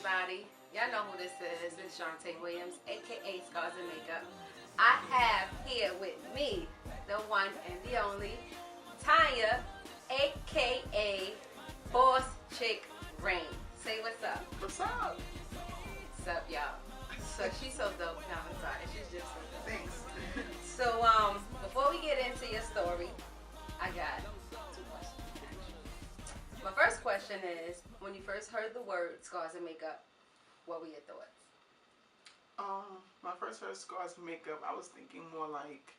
everybody. Y'all know who this is. It's Shantae Williams, aka Scars and Makeup. I have here with me the one and the only Tanya, aka Bosschick Raine. Say what's up. What's up? What's up, y'all? So she's so dope. No, I'm sorry. She's just so dope. Thanks. So before we get into your story, I got two questions. Actually. My first question is, when you first heard the word Scars and Makeup, what were your thoughts? My first heard Scars and Makeup, I was thinking more like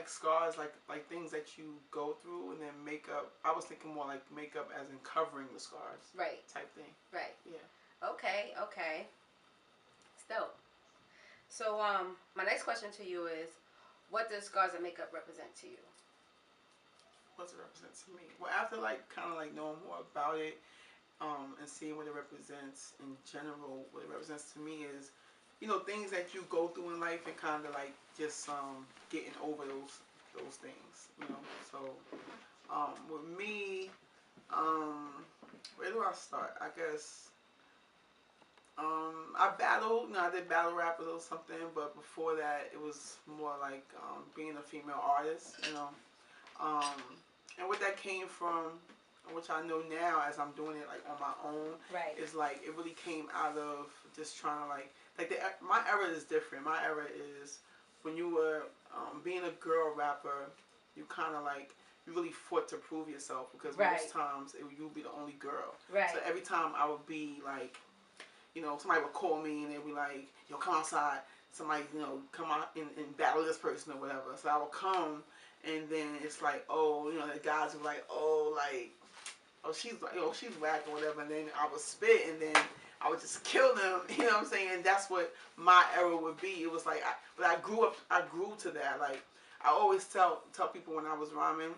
scars, like things that you go through, and then makeup. I was thinking more like makeup as in covering the scars, Right. type thing. Right. Yeah. Okay. It's dope. So my next question to you is, what does Scars and Makeup represent to you? What does it represent to me? Well, after kind of knowing more about it, and seeing what it represents in general, what it represents to me is, things that you go through in life and kind of just getting over those things. So with me, where do I start? I guess I battled. I did battle rap or something, but before that, it was more like being a female artist. And what that came from, which I know now as I'm doing it on my own, Right. is it really came out of just trying to my era is different. My era is when you were being a girl rapper, you kind of you really fought to prove yourself, because Right. most times you would be the only girl. Right. So every time I would be somebody would call me and they'd be like, yo, come outside. Somebody, come out and battle this person or whatever. So I would come, and then it's the guys would she's whack or whatever. And then I would spit, and then I would just kill them. You know what I'm saying? And that's what my era would be. It was but I grew to that. I always tell people when I was rhyming,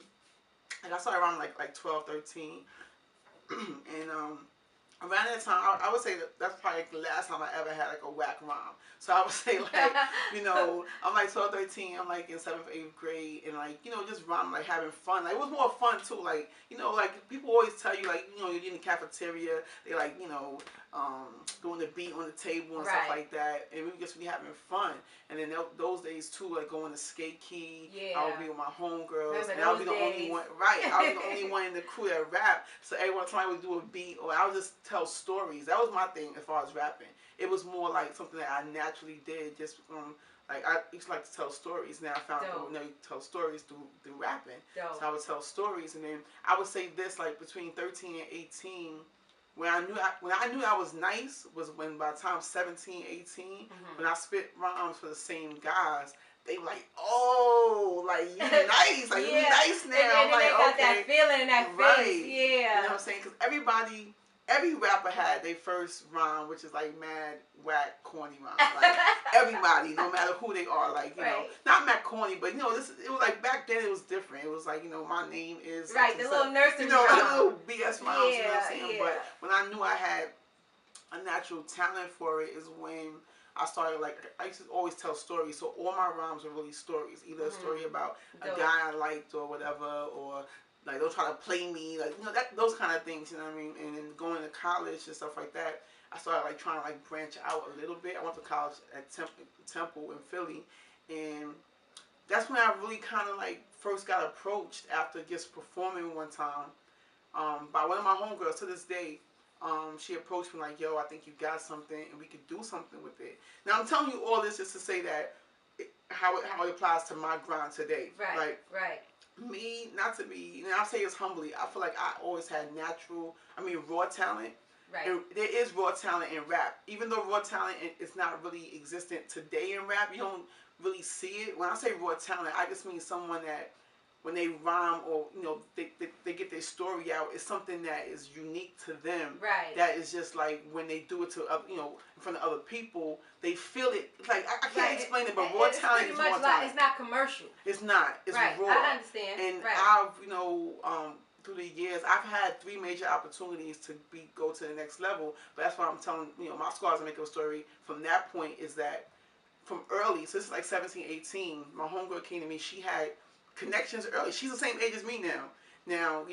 I started rhyming like 12, 13. And around that time, I would say that's probably the last time I ever had a whack rhyme. So I would say I'm 12, 13, I'm in 7th, 8th grade, and just rhyming, having fun. It was more fun too. People always tell you you're in the cafeteria, they doing the beat on the table and stuff like that, and we would just be having fun. And then those days too, going to skate key, Yeah. I would be with my homegirls, and I I would be the only one. Right, I was the only one in the crew that rap. So every time I would do a beat, or I would just tell stories. That was my thing as far as rapping. It was more something that I naturally did. Just I used to like to tell stories. Now I found out you tell stories through rapping. Dope. So I would tell stories, and then I would say this between 13 and 18. When I knew I was nice was when by the time 17, 18, Mm-hmm. when I spit rhymes for the same guys, they were oh, you nice, Yeah. you nice now. And I'm they got okay. that feeling in that Right. face. Yeah. You know what I'm saying? Because every rapper had their first rhyme, which is mad, whack, corny rhyme. Everybody, no matter who they are, Right. not mad corny, but it was back then it was different. It was my name is Right, the little nursery rhyme. little BS rhymes. You know what I'm saying? Yeah. But when I knew I had a natural talent for it is when I started I used to always tell stories. So all my rhymes were really stories, either a story about a guy I liked or whatever, or they'll try to play me, those kind of things, you know what I mean? And then going to college and stuff like that, I started trying to branch out a little bit. I went to college at Temple in Philly, and that's when I really kind of first got approached after just performing one time by one of my homegirls. To this day, she approached me yo, I think you got something and we could do something with it. Now I'm telling you all this just to say that how it applies to my grind today. Right. Right. Me, not to be, I'll say this humbly, I feel I always had raw talent. Right. And there is raw talent in rap. Even though raw talent is not really existent today in rap, you don't really see it. When I say raw talent, I just mean someone that when they rhyme or they get their story out, it's something that is unique to them. Right. That is just when they do it to in front of other people, they feel it. I can't explain it, but raw talent is raw talent. It's not commercial. It's not. It's right. raw. I understand. And right. I've through the years, I've had 3 major opportunities to go to the next level. But that's why I'm telling my Scars and Makeup story from that point is that from early, so this is 17, 18, my homegirl came to me. She had connections early. She's the same age as me now. Now,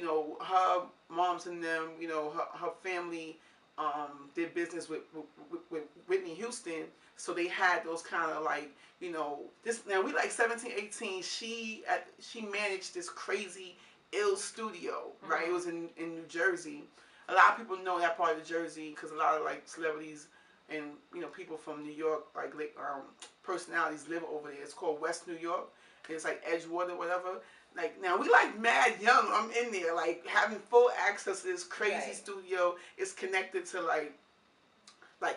her moms and them, her family did business with Whitney Houston, so they had those kind of like, this. Now we like 17, 18. She managed this crazy ill studio, right? It was in New Jersey. A lot of people know that part of Jersey because a lot of like celebrities and people from New York, like personalities live over there. It's called West New York. It's like Edgewater, whatever. Like now we like mad young. I'm in there like having full access to this crazy studio. It's connected to like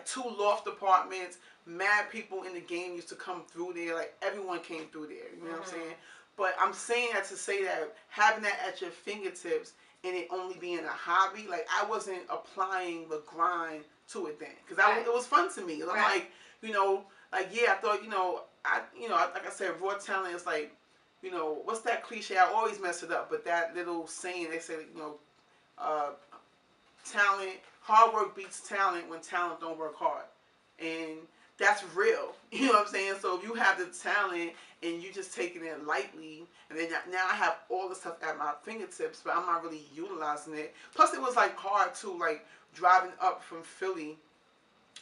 2 loft apartments. Mad people in the game used to come through there. Like everyone came through there. You know what I'm saying? But I'm saying that to say that having that at your fingertips and it only being a hobby, like I wasn't applying the grind to it then, because it was fun to me. I'm like, like yeah, I thought, like I said, raw talent is like, what's that cliche? I always mess it up, but that little saying they say, talent, hard work beats talent when talent don't work hard, and that's real. You know what I'm saying? So if you have the talent and you just taking it lightly, and then now I have all the stuff at my fingertips, but I'm not really utilizing it. Plus, it was like hard too, like driving up from Philly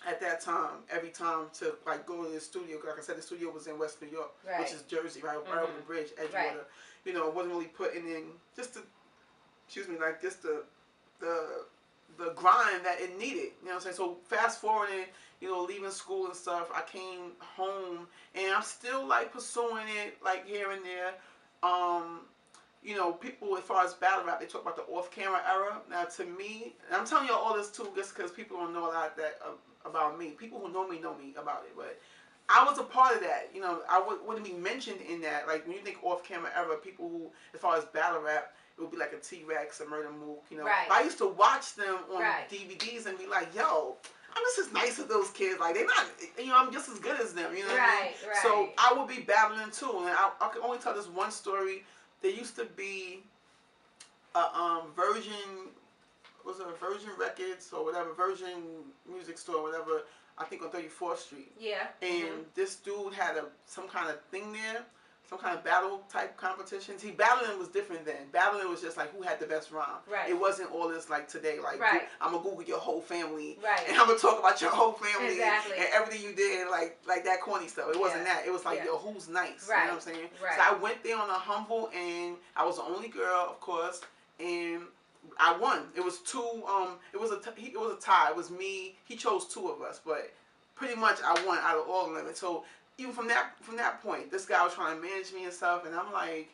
at that time, every time to like go to the studio. Like I said, the studio was in West New York, which is Jersey, right over the bridge, Edgewater. Right. Wasn't really putting in just the, like just the grind that it needed. You know what I'm saying? So fast forwarding, leaving school and stuff, I came home and I'm still like pursuing it, like here and there. People as far as battle rap, they talk about the off-camera era. Now, to me, and I'm telling you all this too, just because people don't know a lot about me. People who know me about it, but I was a part of that. I wouldn't be mentioned in that. Like when you think off-camera era, people who, as far as battle rap, it would be like a T-Rex, a Murder Mook, Right. But I used to watch them on DVDs and be like, yo, I'm just as nice as those kids. Like, they're not, I'm just as good as them, what I mean? So I would be battling too. And I can only tell this one story. There used to be a Virgin, was it a Virgin Records or whatever, Virgin Music Store, whatever, I think on 34th Street. Yeah. And this dude had some kind of thing there, some kind of battle type competition. See, battling was different then. Battling was just like who had the best rhyme. Right. It wasn't all this like today, like I'm gonna Google your whole family, and I'm gonna talk about your whole family and everything you did, like that corny stuff. It wasn't that. It was like, yo, who's nice? You know what I'm saying? So I went there on a humble, and I was the only girl, of course, and I won. It was it was a tie. It was me. He chose 2 of us, but pretty much I won out of all of them. And so even from that point, this guy was trying to manage me and stuff, and I'm like,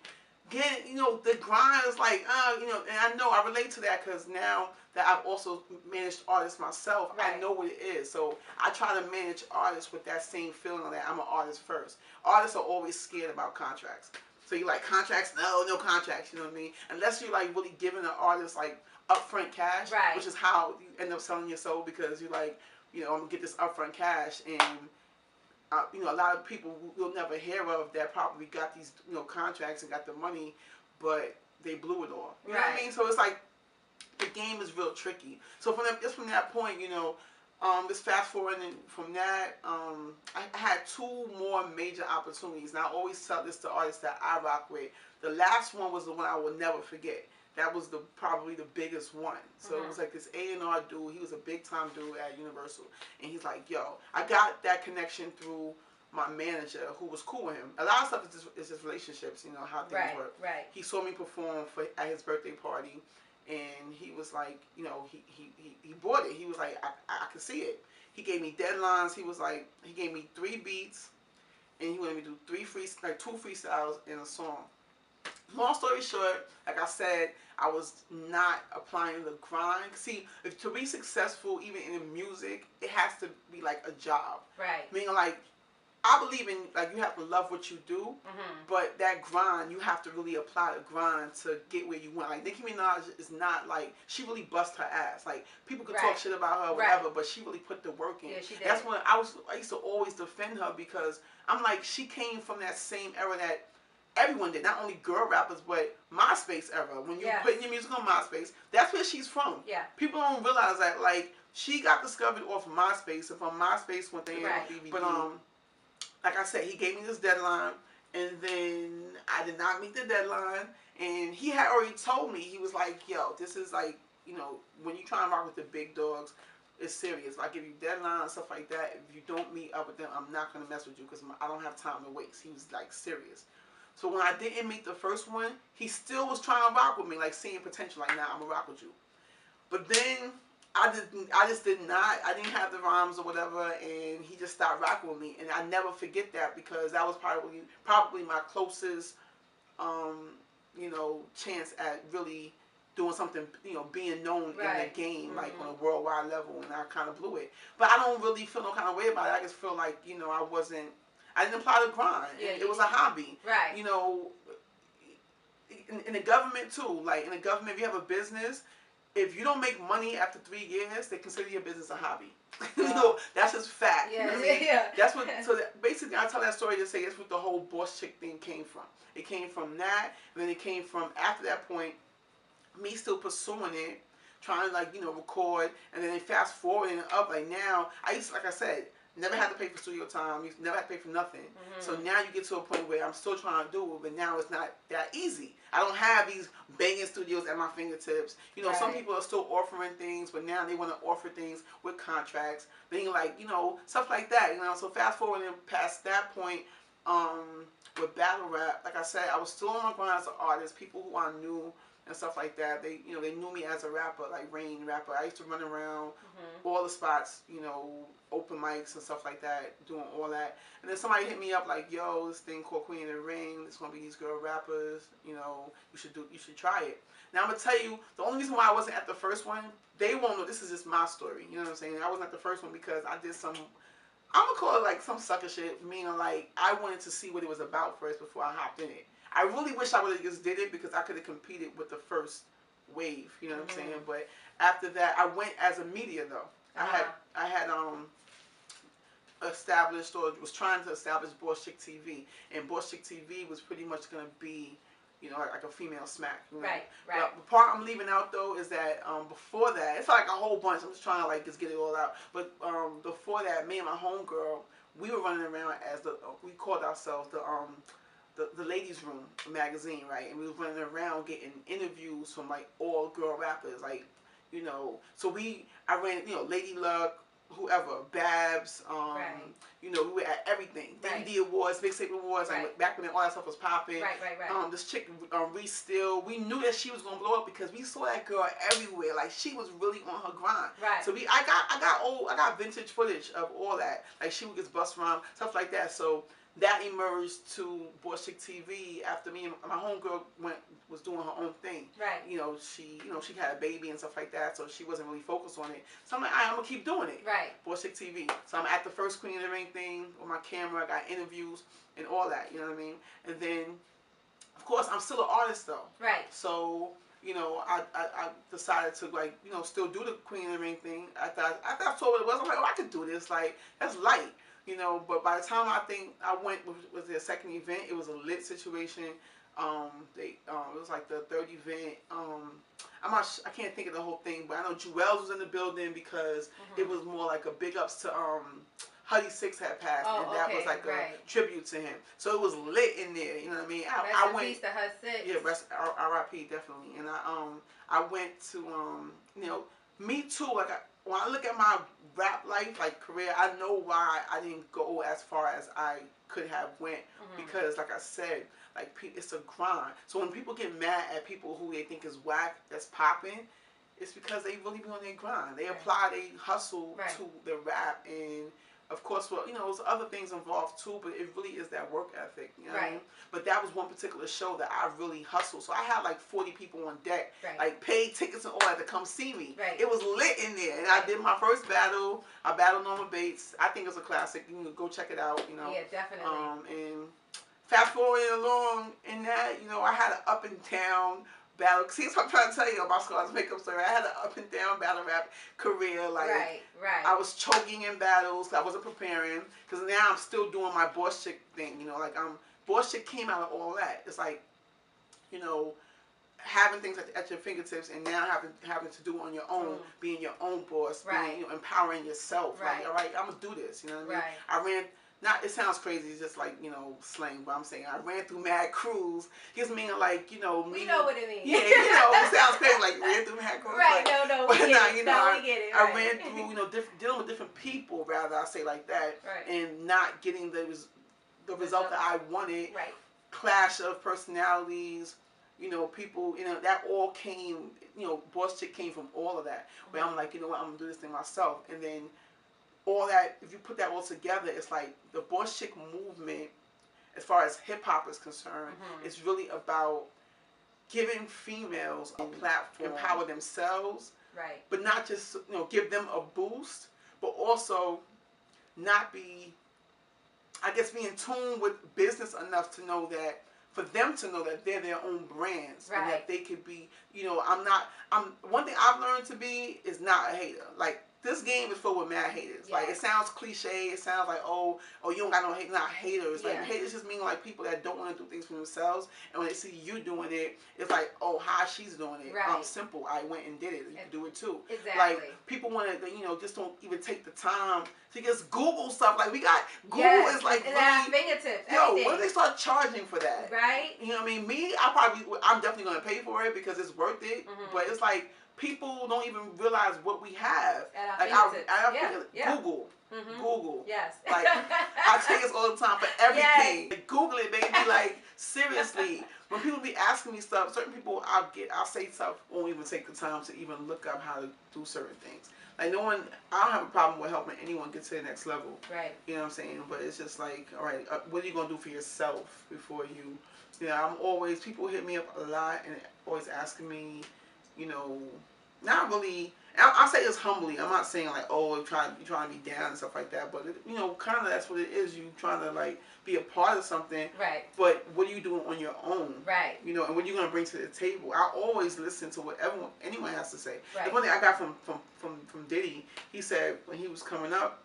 the grind is like, and I know I relate to that because now that I've also managed artists myself, I know what it is. So I try to manage artists with that same feeling that I'm an artist first. Artists are always scared about contracts. So you like contracts? No contracts. You know what I mean? Unless you're like really giving an artist like upfront cash, which is how you end up selling your soul, because you're like, I'm gonna get this upfront cash, and a lot of people we'll never hear of that probably got these contracts and got the money, but they blew it all. You know what I mean? So it's like the game is real tricky. So from that point, just fast forwarding from that, I had 2 more major opportunities, and I always tell this to artists that I rock with. The last one was the one I will never forget. That was probably the biggest one. So it was like this A&R dude. He was a big time dude at Universal, and he's like, yo, I got that connection through my manager, who was cool with him. A lot of stuff is just relationships, how things work. Right. He saw me perform at his birthday party, and he was like, he bought it. He was like, I could see it. He gave me deadlines. He was like, he gave me 3 beats, and he wanted me to do 2 freestyles in a song. Long story short, like I said, I was not applying the grind. See, to be successful, even in music, it has to be like a job. Right. Meaning, like, I believe in, like, you have to love what you do, but that grind, you have to really apply the grind to get where you want. Like, Nicki Minaj is not, like, she really bust her ass. Like, people could talk shit about her or whatever, but she really put the work in. Yeah, she did. That's when I used to always defend her, because I'm like, she came from that same era that everyone did, not only girl rappers, but MySpace era. When you putting your music on MySpace, that's where she's from. Yeah. People don't realize that, like, she got discovered off of MySpace, and from MySpace went there. Right. But like I said, he gave me this deadline, And then I did not meet the deadline. And he had already told me, he was like, yo, this is like, when you try and rock with the big dogs, it's serious. If I give you deadlines and stuff like that, if you don't meet up with them, I'm not going to mess with you because I don't have time to waste. He was like serious. So when I didn't meet the first one, he still was trying to rock with me, like seeing potential, like, nah, I'm going to rock with you. But then I just did not. I didn't have the rhymes or whatever, and he just stopped rocking with me. And I never forget that because that was probably my closest, chance at really doing something, being known in the game, like on a worldwide level, and I kind of blew it. But I don't really feel no kind of way about it. I just feel like, I didn't apply the grind. Yeah, it was a hobby. Right. In the government too, like in the government, if you have a business, if you don't make money after 3 years, they consider your business a hobby. That's just fact. Yeah, you know what I mean? yeah. That's what. So basically, I tell that story to say that's what the whole Bosschick thing came from. It came from that, and then it came from after that point, me still pursuing it, trying to record, and then fast forwarding up. Like now, like I said, never had to pay for studio time. You never had to pay for nothing. Mm-hmm. So now you get to a point where I'm still trying to do it, but now it's not that easy. I don't have these banging studios at my fingertips. Some people are still offering things, but now they want to offer things with contracts. Being like, stuff like that. So fast forwarding past that point, with battle rap, like I said, I was still on my grind as an artist. People who I knew and stuff like that, they knew me as a rapper, like raine rapper. I used to run around all the spots, open mics and stuff like that, doing all that. And then somebody hit me up like, yo, this thing called Queen of the Ring, it's gonna be these girl rappers, you should try it. Now I'm gonna tell you, the only reason why I wasn't at the first one, they won't know, this is just my story, you know what I'm saying? I wasn't at the first one because I did some, I'm gonna call it like some sucker shit, meaning like I wanted to see what it was about first before I hopped in it. I really wish I would have just did it because I could have competed with the first wave, you know what I'm saying? But after that, I went as a media though. I had established or was trying to establish Bosschick TV, and Bosschick TV was pretty much gonna be, like a female smack. Right. But the part I'm leaving out though is that before that, it's like a whole bunch. I'm just trying to just get it all out. But before that, me and my homegirl, we were running around as we called ourselves the ladies' room magazine, right? And we was running around getting interviews from like all girl rappers, like, so I ran, Lady Luck, whoever, Babs, we were at everything. DVD Awards, Big State Awards, like back when all that stuff was popping. Right. This chick, Reese Steele, we knew that she was gonna blow up because we saw that girl everywhere. Like she was really on her grind. Right. So I got vintage footage of all that. Like she would get bust around, stuff like that. So that emerged to Bosschick TV after me and my homegirl was doing her own thing. Right. She had a baby and stuff like that, so she wasn't really focused on it. So I'm like, I'm gonna keep doing it. Right. Bosschick TV. So I'm at the first Queen of the Ring thing with my camera. I got interviews and all that. You know what I mean? And then, of course, I'm still an artist though. Right. So I decided to still do the Queen of the Ring thing. I thought I saw what it was. I'm like, oh, I could do this. Like that's light. But by the time I think I went was their second event, it was a lit situation. It was like the third event. I can't think of the whole thing, but I know Jewels was in the building because it was more like a big ups to Huddy Six had passed, and that was like a tribute to him. So it was lit in there. You know what I mean? I went. Peace to Hud Six. Yeah, R.I.P. definitely. And I went to me too. Like when I look at my rap life, like career, I know why I didn't go as far as I could have went because, like I said, like it's a grind. So when people get mad at people who they think is whack, that's popping, it's because they really be on their grind. They apply, they hustle to the rap, and of course, well, there's other things involved too, but it really is that work ethic, you know what I mean? But that was one particular show that I really hustled. So I had like 40 people on deck, like paid tickets and all that to come see me. It was lit in there, and I did my first battle. I battled Norma Bates. I think it's a classic. You can go check it out, Yeah, definitely. And fast forwarding along in that, I had an up and down battle. See, that's what I'm trying to tell you about Scar's makeup story. I had an up and down battle rap career. Like, I was choking in battles. I wasn't preparing because now I'm still doing my Bosschick thing. Bosschick came out of all that. It's like, having things at your fingertips and now having to do it on your own, being your own boss, being, empowering yourself. Like, all right, I'm gonna do this. You know what I mean? I ran not, it sounds crazy, it's just like, you know, slang, but I'm saying I ran through mad crews. Just meaning like, you know, we know what it means. Yeah, you know, it sounds crazy, like ran through mad crews. Right, like, no, but we get it. You know, No, we get it. Right. I ran through, you know, dealing with different people, rather, I say like that, right. and not getting the result that I wanted. Right. Clash of personalities, you know, people, you know, that all came, you know, Bosschick came from all of that. Where I'm like, you know what, I'm gonna do this thing myself, and then all that, if you put that all together, it's like the Bosschick movement, as far as hip hop is concerned, it's really about giving females a platform, empower themselves, right? But not just, you know, give them a boost, but also not be, I guess, be in tune with business enough to know that, for them to know that they're their own brands, right? And that they could be, you know, one thing I've learned to be is not a hater. Like, this game is full with mad haters. Yes. Like, it sounds cliche. It sounds like, oh, you don't got no hate. Not haters. Yeah. Like, haters just mean like people that don't want to do things for themselves. And when they see you doing it, it's like, oh, how she's doing it. Right. Simple. I went and did it. You can do it too. Exactly. Like, people want to, you know, just don't even take the time to just Google stuff. Like, we got Google is like it's at our fingertips. Yo, when do they start charging for that? Right. You know what I mean? I'm definitely gonna pay for it because it's worth it. But it's like, people don't even realize what we have. At our fingertips. Google. Google. Yes. Like, I say this all the time for everything. Yes. Like, Google it, baby. Like, seriously. When people be asking me stuff, certain people I'll say stuff, won't even take the time to even look up how to do certain things. Like, I don't have a problem with helping anyone get to the next level. Right. You know what I'm saying? But it's just like, all right, what are you going to do for yourself before you, people hit me up a lot and always asking me, you know, not really, I'll say this humbly. I'm not saying like, oh, you're trying to be down and stuff like that. But, you know, kind of that's what it is. You trying to, like, be a part of something. Right. But what are you doing on your own? Right. You know, and what are you going to bring to the table? I always listen to what anyone has to say. Right. The one thing I got from Diddy, he said when he was coming up,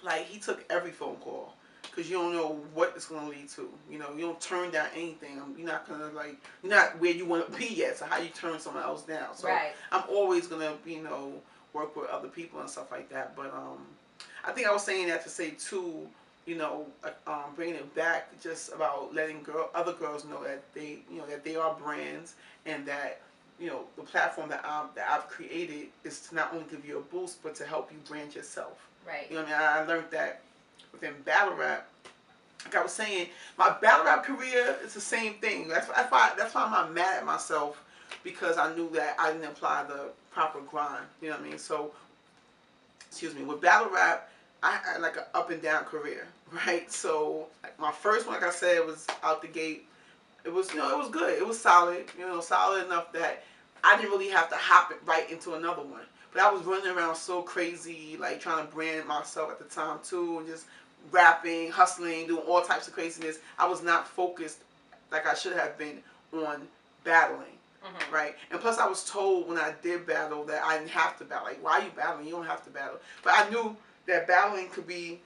like, he took every phone call. Because you don't know what it's going to lead to. You know, you don't turn down anything. You're not going to, like, you're not where you want to be yet. So how you turn someone else down? So I'm always going to, you know, work with other people and stuff like that. But I think I was saying that to say, too, you know, bringing it back just about letting other girls know that they are brands, and that, you know, the platform that I've created is to not only give you a boost, but to help you brand yourself. Right. You know what I mean? I learned that within battle rap. Like I was saying, my battle rap career is the same thing. That's why I'm not mad at myself, because I knew that I didn't apply the proper grind. You know what I mean? So, excuse me. With battle rap, I had like an up and down career, right? So, like, my first one, like I said, was out the gate. It was, you know, it was good. It was solid. You know, solid enough that I didn't really have to hop it right into another one. But I was running around so crazy, like, trying to brand myself at the time too, and just rapping, hustling, doing all types of craziness. I was not focused like I should have been on battling, right? And plus, I was told when I did battle that I didn't have to battle. Like, why are you battling? You don't have to battle. But I knew that battling could be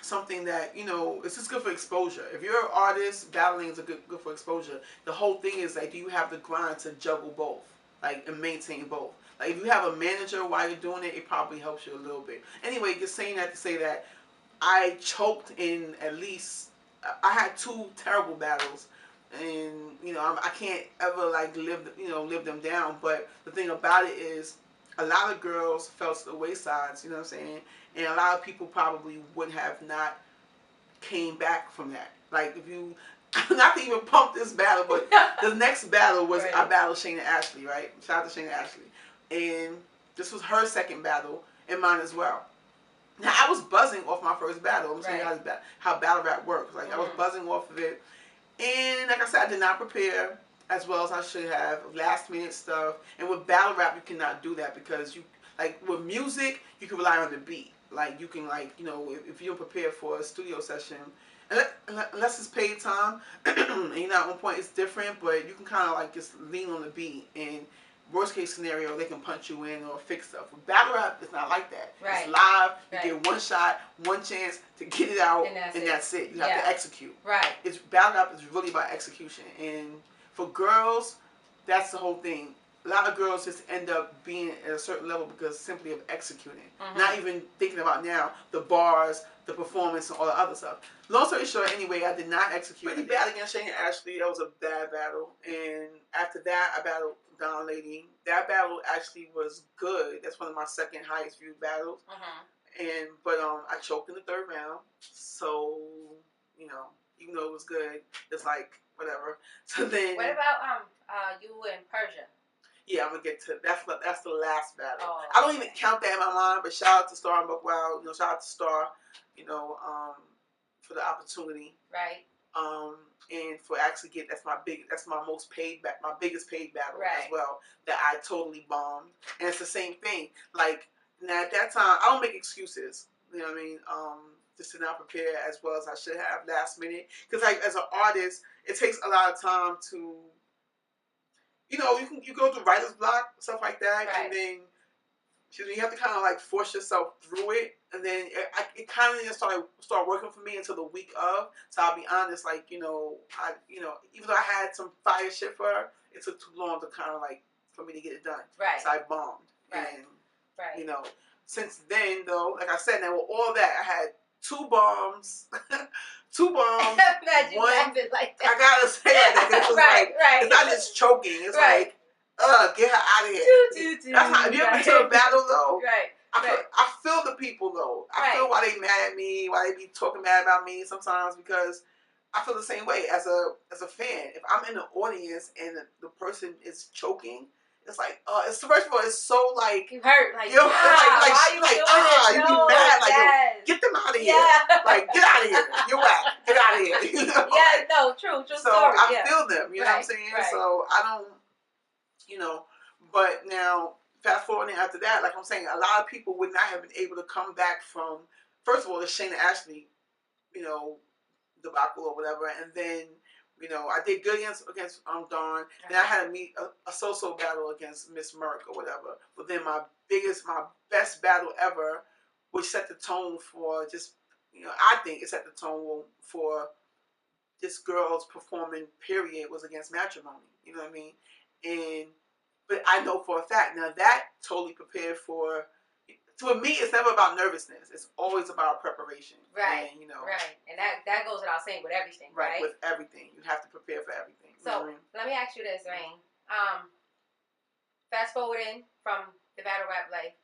something that, you know, it's just good for exposure. If you're an artist, battling is good for exposure. The whole thing is, like, do you have the grind to juggle both, like, and maintain both? Like, if you have a manager while you're doing it, it probably helps you a little bit. Anyway, just saying that to say that I choked in at least, I had 2 terrible battles, and, you know, I can't ever, like, live them down. But the thing about it is, a lot of girls fell to the wayside, you know what I'm saying? And a lot of people probably would have not came back from that. Like, if you, not to even pump this battle, but the next battle was, I battled Shayna Ashley, right? Shout out to Shayna Ashley. And this was her second battle, and mine as well. Now, I was buzzing off my first battle. I'm saying how battle rap works. Like, I was buzzing off of it. And like I said, I did not prepare as well as I should have. Last minute stuff. And with battle rap, you cannot do that, because you, like, with music, you can rely on the beat. Like, you can, like, you know, if you don't prepare for a studio session, unless it's paid time, and you're not on point, it's different, but you can kind of, like, just lean on the beat. And worst case scenario, they can punch you in or fix stuff. With battle rap, it's not like that. Right. It's live. You get one shot, one chance to get it out, and that's it. You have to execute. Right. It's battle rap is really about execution. And for girls, that's the whole thing. A lot of girls just end up being at a certain level because simply of executing. Not even thinking about now the bars, the performance and all the other stuff. Long story short, anyway, I did not execute. Pretty bad against Shane Ashley. That was a bad battle. And after that, I battled Don Lady. That battle actually was good. That's one of my second highest viewed battles. But I choked in the third round. So, you know, even though it was good, it's like whatever. So then. What about you in Persia? Yeah, I'm gonna get to that's the last battle. Oh, I don't even count that in my mind, but shout out to Star and Buckwild. You know, shout out to Star. You know, for the opportunity. Right. And for actually that's my most paid my biggest paid battle right. as well that I totally bombed. And it's the same thing. Like now at that time, I don't make excuses. You know what I mean? Just to not prepare as well as I should have last minute. Because like as an artist, it takes a lot of time to. You know, you go through writer's block, stuff like that, right. and then you have to kind of like force yourself through it, and then it kind of just start working for me until the week of. So I'll be honest, like even though I had some fire shit for her, it took too long to kind of like for me to get it done. Right. So I bombed, right. and right. Since then though, like I said, now with all that, I had 2 bombs. 2 bombs. Imagine laughing like that. I gotta say like that. It was right. It's not just choking. It's right. like, get her out of here. That's not. Have you ever been to a battle though? Right. I feel the people though. I feel why they mad at me, why they be talking bad about me sometimes, because I feel the same way as a fan. If I'm in the audience and the person is choking. It's like, it's first of all, it's so like you hurt, like you know, you be mad, like yes. Get them out of here, like get out of here, you're whack, get out of here. You know? Yeah, no, true so story. I feel them, you know what I'm saying? Right. So I don't, but now fast forwarding after that, like I'm saying, a lot of people would not have been able to come back from, first of all, the Shayna Ashley, debacle or whatever, and then. I did good against Dawn. Then I had to meet a so-so battle against Miss Merck or whatever. But then my best battle ever, which set the tone for just, I think it set the tone for this girl's performing, period, was against Matrimony. You know what I mean? But I know for a fact, now that totally prepared for, to me, it's never about nervousness. It's always about preparation. Right. And, right. And that goes without saying with everything, right? With everything. You have to prepare for everything. So, let me ask you this, Raine. Fast forwarding from the battle rap life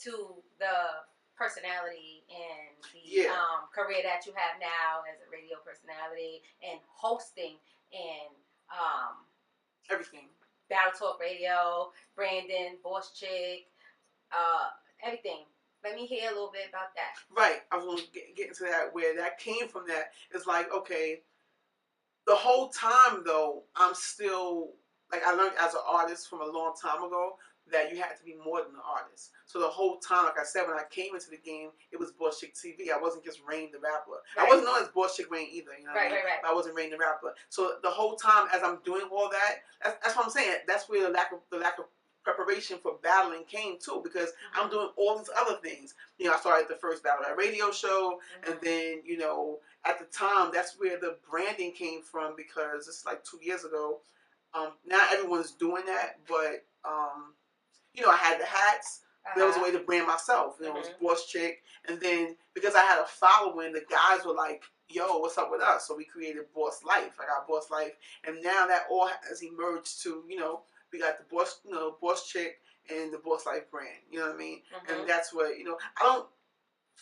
to the personality and the career that you have now as a radio personality and hosting and everything. Battle Talk Radio, Brandon, Bosschick, everything. Let me hear a little bit about that. Right. I was going to get into that, where that came from. That it's like, okay, the whole time, though, I'm still, like, I learned as an artist from a long time ago that you had to be more than an artist. So the whole time, like I said, when I came into the game, it was Bosschick TV. I wasn't just Raine the rapper. Right. I wasn't known as Bosschick Raine either, you know what I mean? Right. But I wasn't Raine the rapper. So the whole time, as I'm doing all that, that's what I'm saying. That's where the lack of preparation for battling came too, because I'm doing all these other things. I started the first battle rap radio show, and then at the time, that's where the branding came from, because it's like 2 years ago. Now everyone's doing that, but I had the hats. There was a way to brand myself. It was Bosschick, and then because I had a following, the guys were like, "Yo, what's up with us?" So we created Boss Life. I got Boss Life, and now that all has emerged to we got the Bosschick and the Boss Life brand. You know what I mean? And that's what I don't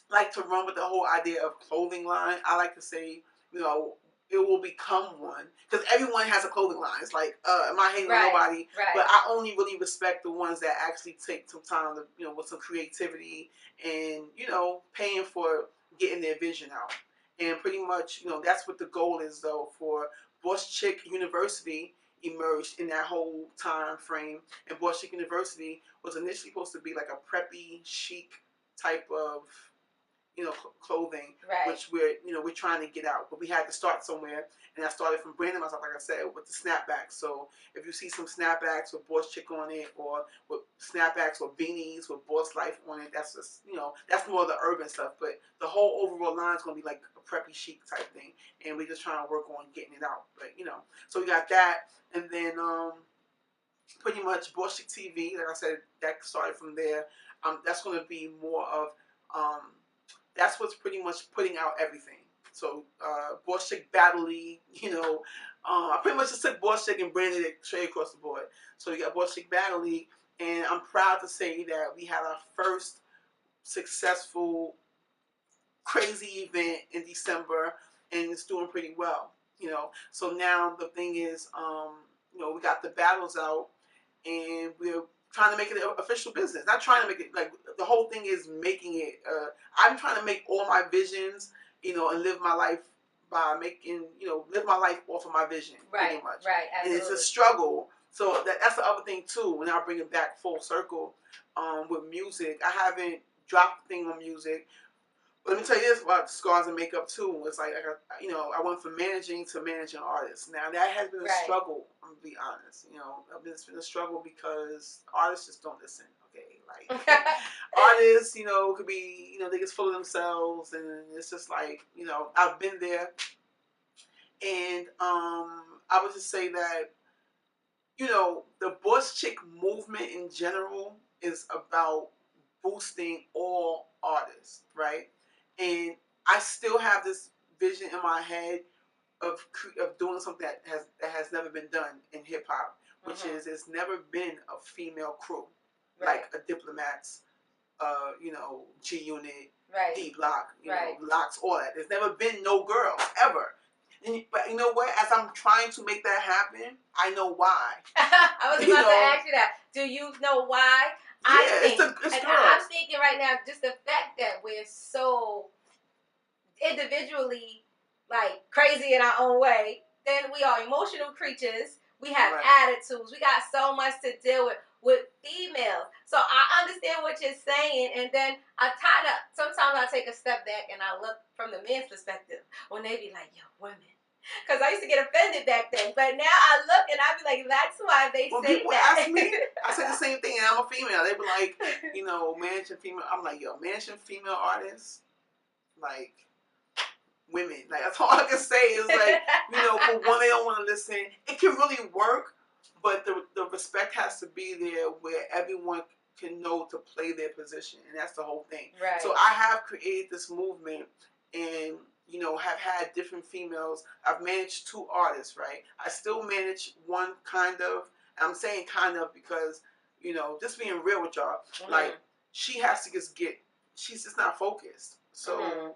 like to run with the whole idea of clothing line. I like to say, it will become one, because everyone has a clothing line. It's like, am I hating on nobody? Right. But I only really respect the ones that actually take some time to, with some creativity and, paying for getting their vision out. And pretty much, that's what the goal is, though, for Bosschick University emerged in that whole time frame. And Bosschick University was initially supposed to be like a preppy, chic type of clothing, which we're trying to get out, but we had to start somewhere, and I started from branding myself, like I said, with the snapbacks. So if you see some snapbacks with Bosschick on it, or with snapbacks or beanies with Boss Life on it, that's just that's more of the urban stuff. But the whole overall line is going to be like a preppy chic type thing, and we're just trying to work on getting it out. But so we got that, and then pretty much Bosschick TV, like I said, that started from there. That's going to be more of That's what's pretty much putting out everything. So Bosschick Battle League, I pretty much just took Bosschick and branded it straight across the board. So you got Bosschick Battle League, and I'm proud to say that we had our first successful crazy event in December, and it's doing pretty well. So now the thing is, we got the battles out, and we're trying to make it an official business. Not trying to make it like the whole thing is making it. I'm trying to make all my visions, and live my life by making, live my life off of my vision, right, pretty much. Right, and absolutely. it's a struggle. So that's the other thing too. When I bring it back full circle, with music, I haven't dropped the thing on music. Let me tell you this about Scars and Makeup too. It's like I went from managing to managing artists. Now that has been a struggle. I'm gonna be honest. It's been a struggle because artists just don't listen. Okay, like artists, could be, they get full of themselves, and it's just like, I've been there, and I would just say that, the Bosschick movement in general is about boosting all artists, right? And I still have this vision in my head of doing something that has never been done in hip hop, which is there's never been a female crew, like a Diplomats, G Unit, D Block, Locks, all that. There's never been no girls ever. But you know what? As I'm trying to make that happen, I know why. I was about to ask you that. Do you know why? Yeah, it's girls. I'm thinking right now, just the fact that we're so individually like crazy in our own way. Then we are emotional creatures. We have attitudes. We got so much to deal with females. So I understand what you're saying, and then sometimes I take a step back and I look from the men's perspective when they be like, yo, women. Because I used to get offended back then. But now I look and I be like, that's why they say people that. Ask me, I say the same thing, and I'm a female. They be like, managing female. I'm like, yo, managing female artists, like, women. Like, that's all I can say is, like, for one, they don't want to listen. It can really work, but the respect has to be there where everyone can know to play their position, and that's the whole thing. Right. So I have created this movement, and have had different females. I've managed 2 artists, right? I still manage one, kind of. I'm saying kind of because, just being real with y'all, like, she has to she's just not focused. So,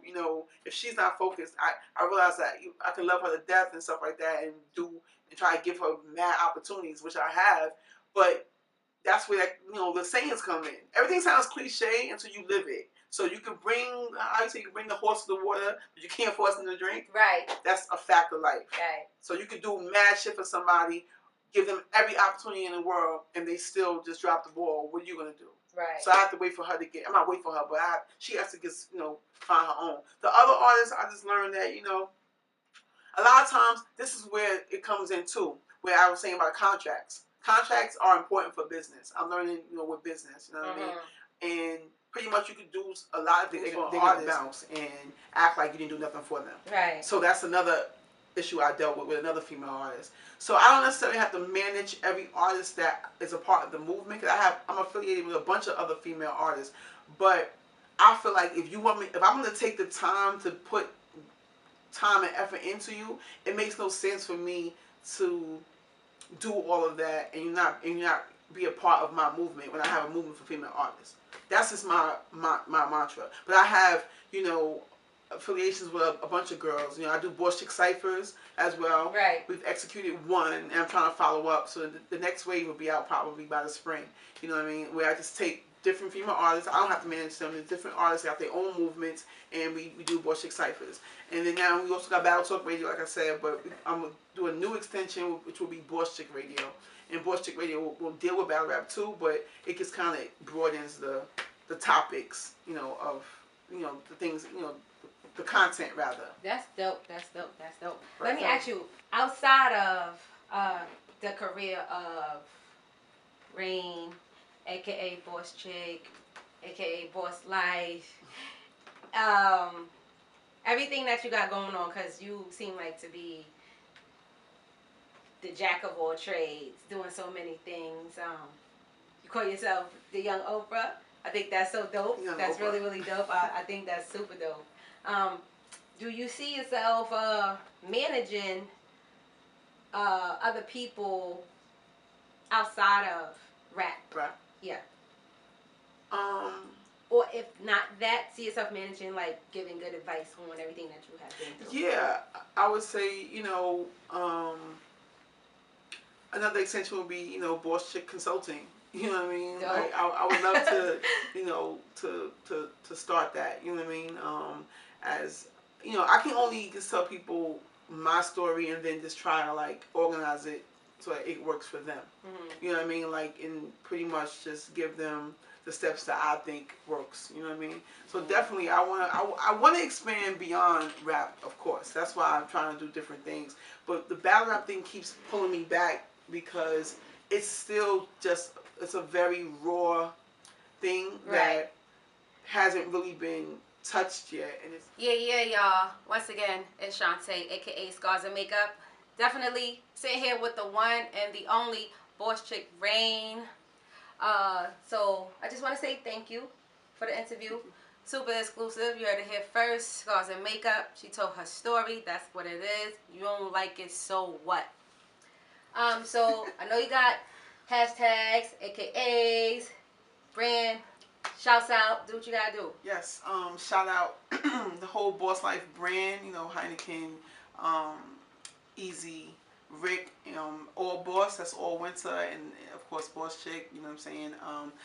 if she's not focused, I realize that I can love her to death and stuff like that, and try to give her mad opportunities, which I have, but that's where the sayings come in. Everything sounds cliche until you live it. So you can bring the horse to the water, but you can't force them to drink. Right. That's a fact of life. Right. So you can do mad shit for somebody, give them every opportunity in the world, and they still just drop the ball. What are you gonna do? Right. So I have to wait for her to I'm not waiting for her, but she has to just, find her own. The other artists, I just learned that, a lot of times this is where it comes in too, where I was saying about contracts. Contracts are important for business. I'm learning, with business, you know what I mean? And pretty much you can do a lot of things for artists bounce and act like you didn't do nothing for them. Right. So that's another issue I dealt with another female artist. So I don't necessarily have to manage every artist that is a part of the movement, because I'm affiliated with a bunch of other female artists. But I feel like if I'm going to take the time to put time and effort into you, it makes no sense for me to do all of that and you not be a part of my movement when I have a movement for female artists. That's just my mantra. But I have, affiliations with a bunch of girls. I do Bosschick ciphers as well. Right. We've executed one, and I'm trying to follow up. So the next wave will be out probably by the spring. You know what I mean? Where I just take different female artists. I don't have to manage them. There's different artists that have their own movements, and we do Bosschick ciphers. And then now we also got Battle Talk Radio, like I said. But I'm gonna do a new extension, which will be Bosschick Radio. And Bosschick Radio will deal with battle rap too, but it just kind of broadens the topics, of the things, the content rather. That's dope. That's dope. That's dope. Right. Let me ask you, outside of the career of Raine, aka Bosschick, aka Boss Life, everything that you got going on, because you seem like to be the jack of all trades, doing so many things. You call yourself the young Oprah? I think that's so dope. Yeah, That's Oprah. really dope. I think that's super dope. Do you see yourself managing other people outside of rap? Rap. Yeah. Um, Or if not that, see yourself managing, like giving good advice on everything that you have been through. yeah, I would say, another extension would be, Bosschick Consulting. You know what I mean? Dope. Like, I would love to, to start that. You know what I mean? As I can only just tell people my story and then just try to like organize it so that it works for them. Mm-hmm. You know what I mean? Like, and pretty much just give them the steps that I think works. You know what I mean? So definitely, I wanna expand beyond rap. Of course, that's why I'm trying to do different things. But the battle rap thing keeps pulling me back because it's still just it's a very raw thing that hasn't really been touched yet. And it's Yeah, y'all. Once again, it's Shantae, aka Scars and Makeup. Definitely sitting here with the one and the only Bosschick Raine. So I just want to say thank you for the interview. Super exclusive. You heard it here first. Scars and Makeup. She told her story. That's what it is. You don't like it, so what? So I know you got hashtags, AKAs, brand. Shouts out. Do what you gotta do. yes, shout out the whole Boss Life brand. Heineken, Easy, Rick, all Boss. That's all winter, and of course Bosschick. You know what I'm saying?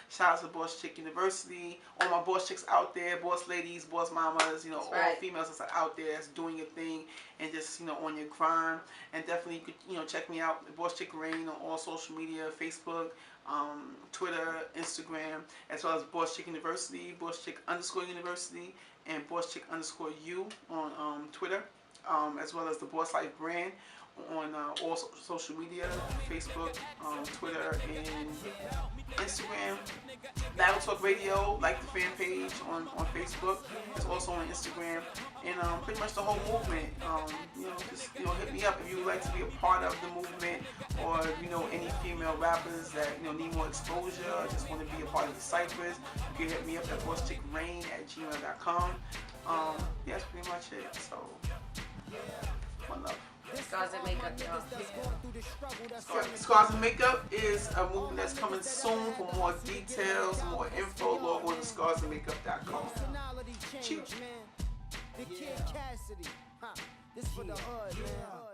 Shout out to Bosschick University. All my Boss chicks out there, Boss ladies, Boss mamas. All females that's out there that's doing your thing and just on your grind. And definitely you could check me out, Bosschick Raine, on all social media, Facebook, Twitter, Instagram, as well as Bosschick University, Bosschick_University, and Bosschick_U on Twitter, as well as the Boss Life brand on all social media, Facebook, Twitter, and Instagram. Battle Talk Radio, like the fan page on Facebook. It's also on Instagram, and pretty much the whole movement. Just hit me up if you would like to be a part of the movement, or any female rappers that need more exposure, or just want to be a part of the ciphers. You can hit me up at bosschickraine@gmail.com. Yeah, that's pretty much it. So, one love. Scars and Makeup, y'all. Scars and Makeup is a movement that's coming soon. For more details, more info, log on to scarsandmakeup.com. Cheap. This for the hood, man.